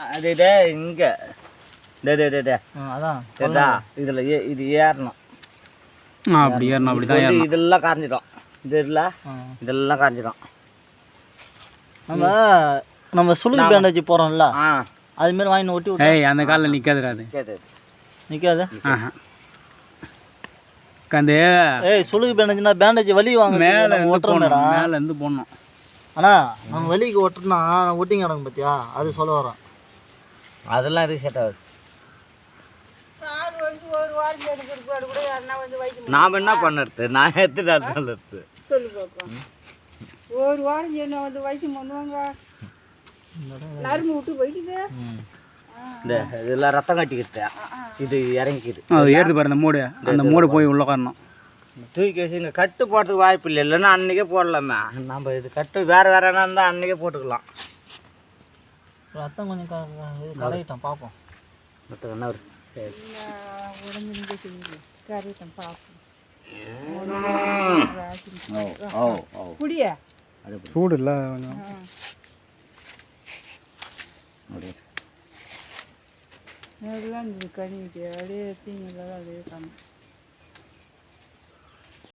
அது இங்கே அதான் இதில் இது ஏறணும். அப்படி ஏறணும். அப்படி தான் ஏறணும். இதெல்லாம் காஞ்சிடும். இது இல்லை, இதெல்லாம் காஞ்சிடும். நம்ம சுளுக்கு பேண்டேஜ் போகிறோம்ல, அதுமாரி வாங்கி ஒட்டி. ஏய், அந்த காலில் நிற்காதுடா. அது நிற்காது. அந்த சுளுக்கு பேண்டேஜ்னா பேண்டேஜ் வலி வாங்க மேலே ஓட்டுறோம்டா. மேலேருந்து போடணும். ஆனால் நம்ம வெளிக்கு ஒட்டுனா ஒட்டிங்க கிடக்கும் பார்த்தியா, அது சொல்ல வரோம். அதெல்லாம் எதுக்கு செட் ஆகுது. நாம் என்ன பண்ணுறது, நான் எடுத்து சொல்லி பார்ப்போம். ஒரு வாரம் என்ன வந்து வைத்தியம் பண்ணுவாங்க, நரம்பு விட்டு போயிடுது. இந்த இதெல்லாம் ரத்தம் கட்டிக்கிட்டு இது இறங்கிக்குது. அது ஏறுது பாரு, அந்த மூடு போய் உள்ள காரணம் தூக்கி வச்சு இங்கே கட்டு போடுறதுக்கு வாய்ப்பு இல்லை. இல்லைன்னா அன்றைக்கே போடலாமே. நம்ம இது கட்டு வேறு வேறனா இருந்தால் அன்றைக்கே போட்டுக்கலாம். ரத்தம் கொஞ்சம் கரையிட்டோம், பார்ப்போம். ரத்தம் என்ன ஒரு கரையிட்டோம், பார்ப்போம். குடியா சூடு இல்லை. அதெல்லாம் கணிக்கிட்டு அப்படியே தீங்கெல்லாம் அப்படியே காணும்.